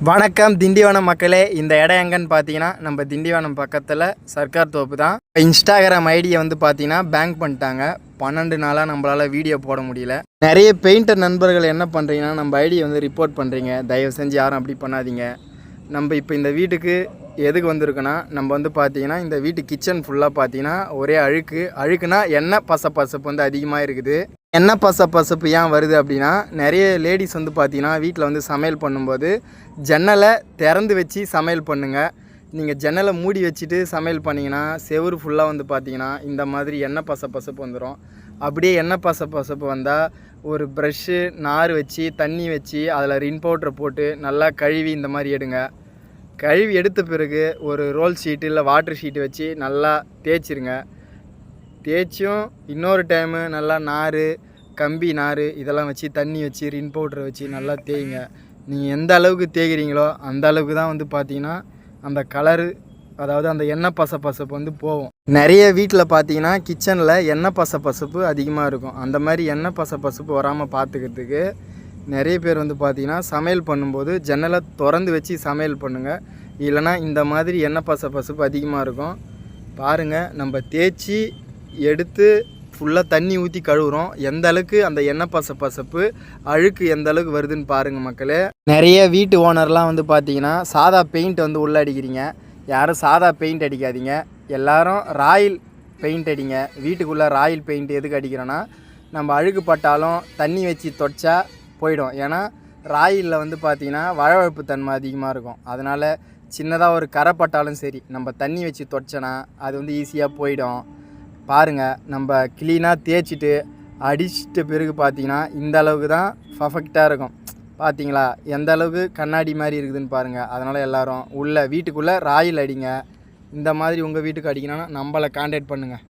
வணக்கம் திண்டிவனம் மக்களே. இந்த இடம் எங்கன்னு பார்த்தீங்கன்னா நம்ம திண்டிவனம் பக்கத்தில் சர்க்கார் தோப்பு தான். இன்ஸ்டாகிராம் ஐடியை வந்து பார்த்தீங்கன்னா பேங்க் பண்ணிட்டாங்க. 12 நாளாக நம்மளால் வீடியோ போட முடியல. நிறைய பெயிண்டர் நண்பர்கள் என்ன பண்ணுறீங்கன்னா நம்ம ஐடியை வந்து ரிப்போர்ட் பண்ணுறீங்க. தயவு செஞ்சு யாரும் அப்படி பண்ணாதீங்க. நம்ம இப்போ இந்த வீட்டுக்கு எதுக்கு வந்திருக்குன்னா, நம்ம வந்து பார்த்தீங்கன்னா இந்த வீட்டு கிச்சன் ஃபுல்லாக பார்த்தீங்கன்னா ஒரே அழுக்குனா எண்ணெய் பசப்பு வந்து அதிகமாக இருக்குது. எண்ணெய் பசப்பு ஏன் வருது அப்படின்னா, நிறைய லேடிஸ் வந்து பார்த்தீங்கன்னா வீட்டில் வந்து சமையல் பண்ணும்போது ஜன்னலை திறந்து வச்சு சமையல் பண்ணுங்கள். நீங்கள் ஜன்னலை மூடி வச்சுட்டு சமையல் பண்ணிங்கன்னா செவுறு ஃபுல்லாக வந்து பார்த்தீங்கன்னா இந்த மாதிரி எண்ணெய் பசப்பு வந்துடும். அப்படியே எண்ணெய் பசப்பு வந்தால் ஒரு ப்ரஷ்ஷு நார் வச்சு தண்ணி வச்சு அதில் ரின் பவுட்ரை போட்டு நல்லா கழுவி இந்த மாதிரி எடுங்க. கழுவி எடுத்த பிறகு ஒரு ரோல் ஷீட்டு இல்லை வாட்டர் ஷீட்டு வச்சு நல்லா தேய்ச்சிருங்க. தேய்ச்சும் இன்னொரு டைமு நல்லா நார் கம்பி நார் இதெல்லாம் வச்சு தண்ணி வச்சு ரின் பவுட்ரை வச்சு நல்லா தேய்ங்க. நீங்கள் எந்த அளவுக்கு தேய்கிறீங்களோ அந்த அளவுக்கு தான் வந்து பார்த்தீங்கன்னா அந்த கலரு, அதாவது அந்த எண்ணெய் பசப்பு வந்து போகும். நிறைய வீட்டில் பார்த்தீங்கன்னா கிச்சனில் எண்ணெய் பசப்பு அதிகமாக இருக்கும். அந்த மாதிரி எண்ணெய் பசப்பு வராமல் பார்த்துக்கிறதுக்கு நிறைய பேர் வந்து பார்த்தீங்கன்னா சமையல் பண்ணும்போது ஜன்னலை திறந்து வச்சு சமையல் பண்ணுங்கள். இல்லைனா இந்த மாதிரி எண்ணெய் பசப்பு அதிகமாக இருக்கும். பாருங்கள், நம்ம தேய்ச்சி எடுத்து ஃபுல்லாக தண்ணி ஊற்றி கழுவுறோம். எந்த அளவுக்கு அந்த எண்ணெய் பசப்பு அழுக்கு எந்த அளவுக்கு வருதுன்னு பாருங்கள் மக்களே. நிறைய வீட்டு ஓனர்லாம் வந்து பார்த்தீங்கன்னா சாதா பெயிண்ட் வந்து உள்ளே அடிக்கிறீங்க. யாரும் சாதா பெயிண்ட் அடிக்காதீங்க, எல்லோரும் ராயல் பெயிண்ட் அடிங்க. வீட்டுக்குள்ளே ராயல் பெயிண்ட் எதுக்கு அடிக்கிறோன்னா, நம்ம அழுக்கு பட்டாலும் தண்ணி வச்சு தொடச்சா போயிடும். ஏன்னா ராயலில் வந்து பார்த்திங்கன்னா வழவழப்பு தன்மை அதிகமாக இருக்கும். அதனால் சின்னதாக ஒரு கரை பட்டாலும் சரி நம்ம தண்ணி வச்சு தொடச்சோன்னா அது வந்து ஈஸியாக போயிடும். பாருங்கள், நம்ம க்ளீனாக தேய்ச்சிட்டு அடிச்சிட்ட பிறகு பார்த்திங்கன்னா இந்த அளவுக்கு தான் பர்ஃபெக்டாக இருக்கும். பார்த்தீங்களா எந்த அளவுக்கு கண்ணாடி மாதிரி இருக்குதுன்னு பாருங்கள். அதனால் எல்லோரும் வீட்டுக்குள்ளே ராயல் அடிங்க. இந்த மாதிரி உங்கள் வீட்டுக்கு அடிக்கணும்னா நம்மளை கான்டாக்ட் பண்ணுங்கள்.